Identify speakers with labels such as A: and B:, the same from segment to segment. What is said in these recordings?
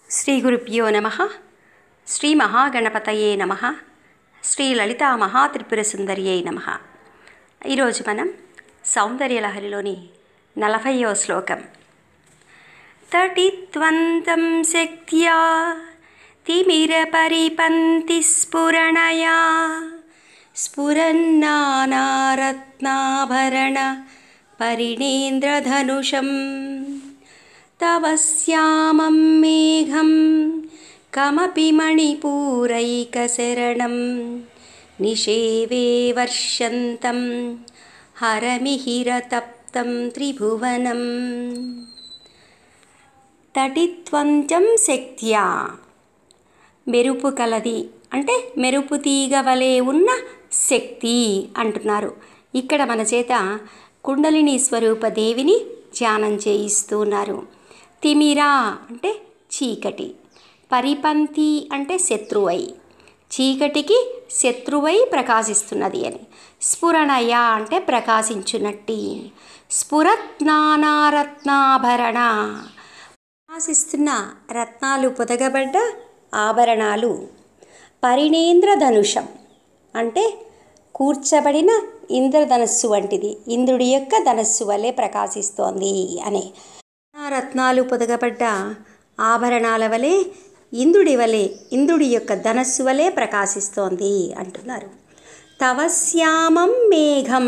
A: శ్రీ గురుభ్యో నమః. శ్రీ మహాగణపతయే నమః. శ్రీ లలితా మహాత్రిపుర సుందర్యై నమః. ఈరోజు మనం సౌందర్యలహరిలోని 40వ శ్లోకం. తటిత్వంతం శక్త్యా తిమిర పరిపంతి స్ఫురణయా స్ఫురన్నానారత్నాభరణ పరిణేంద్రధనుషం తవ శ్యామం మేఘం కమపి మణిపూరైకశరణం నిషేవే వర్షంతం హరమిహిరతప్తం త్రిభువనం. తటిత్వంతం శక్త్యా, మెరుపు కలది అంటే మెరుపు తీగ వలె ఉన్న శక్తి అంటున్నారు. ఇక్కడ మన చేత కుండలిని స్వరూప దేవిని ధ్యానం చేయిస్తున్నారు. తిమిరా అంటే చీకటి, పరిపంతి అంటే శత్రువై, చీకటికి శత్రువై ప్రకాశిస్తున్నది అని. స్ఫురణయ అంటే ప్రకాశించునట్టి. స్ఫురత్నానారత్నాభరణ, ప్రకాశిస్తున్న రత్నాలు పొదగబడ్డ ఆభరణాలు. పరిణేంద్రధనుషం అంటే కూర్చబడిన ఇంద్రధనస్సు వంటిది, ఇంద్రుడి యొక్క ధనస్సు వలె ప్రకాశిస్తోంది అని. రత్నాలు పొదగబడ్డ ఆభరణాల వలె ఇంద్రుడి యొక్క ధనస్సు వలె ప్రకాశిస్తోంది అంటున్నారు. తవ శ్యామం మేఘం,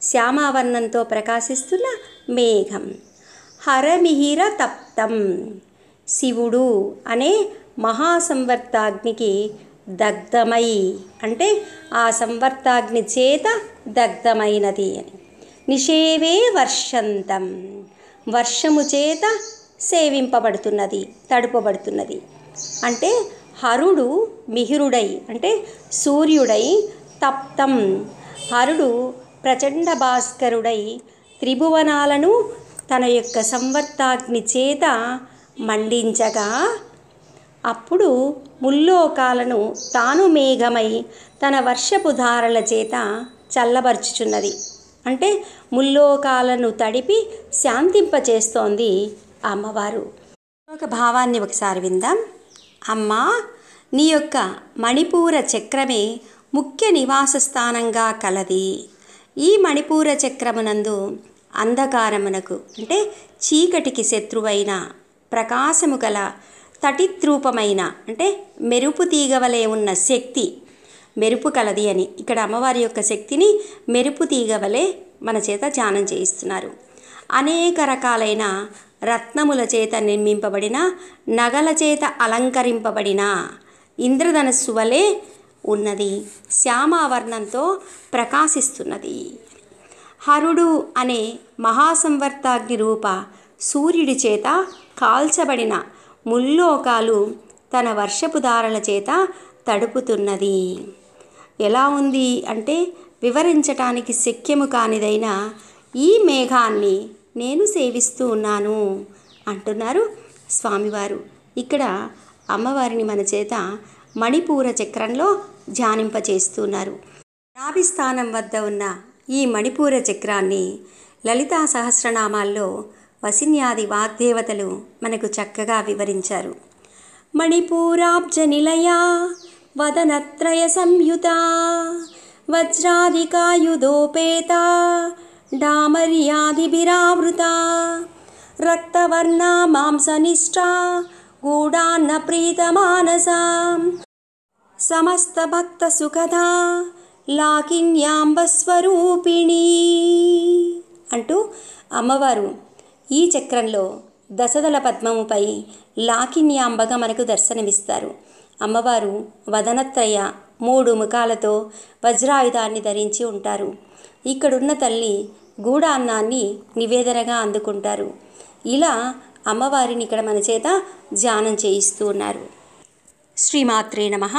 A: శ్యామావర్ణంతో ప్రకాశిస్తున్న మేఘం. హరమిహిర తప్తం, శివుడు అనే మహాసంవర్తాగ్నికి దగ్ధమై అంటే ఆ సంవర్తాగ్ని చేత దగ్ధమైనది అని. నిషేవే వర్షంతం, వర్షము చేత సేవింపబడుతున్నది, తడుపబడుతున్నది. అంటే హరుడు మిహిరుడై అంటే సూర్యుడై, తప్తం హరుడు ప్రచండ భాస్కరుడై త్రిభువనాలను తన యొక్క సంవర్తాగ్ని చేత మండించగా అప్పుడు ముల్లోకాలను తాను మేఘమై తన వర్షపు ధారల చేత చల్లబరుచుచున్నది. అంటే ముల్లోకాలను తడిపి శాంతింపచేస్తోంది అమ్మవారు. ఒక భావాన్ని ఒకసారి విందాం. అమ్మా, నీ యొక్క మణిపూర చక్రమే ముఖ్య నివాస స్థానంగా కలది. ఈ మణిపూర చక్రమునందు అంధకారమునకు అంటే చీకటికి శత్రువైన ప్రకాశము గల తటిత్రూపమైన అంటే మెరుపు తీగవలే ఉన్న శక్తి మెరుపు కలది అని. ఇక్కడ అమ్మవారి యొక్క శక్తిని మెరుపు తీగవలే మన చేత ధ్యానం చేయిస్తున్నారు. అనేక రకాలైన రత్నముల చేత నిర్మింపబడిన, నగల చేత అలంకరింపబడిన ఇంద్రధనస్సు వలె ఉన్నది, శ్యామావర్ణంతో ప్రకాశిస్తున్నది. హరుడు అనే మహాసంవర్తాగ్ని రూప సూర్యుడి చేత కాల్చబడిన ముల్లోకాలు తన వర్షపు ధారల చేత తడుపుతున్నది. ఎలా ఉంది అంటే వివరించటానికి శక్యము కానిదైన ఈ మేఘాన్ని నేను సేవిస్తూ ఉన్నాను అంటున్నారు స్వామివారు. ఇక్కడ అమ్మవారిని మన చేత మణిపూర చక్రంలో ధ్యానింపచేస్తున్నారు. నాభిస్థానం వద్ద ఉన్న ఈ మణిపూర చక్రాన్ని లలితా సహస్రనామాల్లో వసిన్యాది వాగ్దేవతలు మనకు చక్కగా వివరించారు. మణిపూరాబ్జ నిలయా వదనత్రయ సంయుత వజ్రాదికాయుధోపేత డామర్యాదిభిరావృత రక్తవర్ణ మాంసనిష్టా గూఢాన్న ప్రీతమానసా సమస్త భక్త సుఖదా లాకిన్యాంబస్వరూపిణి అంటూ అమ్మవారు ఈ చక్రంలో దశదళ పద్మముపై లాకిన్యాంబగా మనకు దర్శనమిస్తారు. అమ్మవారు వదనత్రయ 3 ముఖాలతో వజ్రాయుధాన్ని ధరించి ఉంటారు. ఇక్కడున్న తల్లి గూఢాన్నాన్ని నివేదనగా అందుకుంటారు. ఇలా అమ్మవారిని ఇక్కడ మన చేత ధ్యానం చేయిస్తూ ఉన్నారు. శ్రీమాత్రే నమః.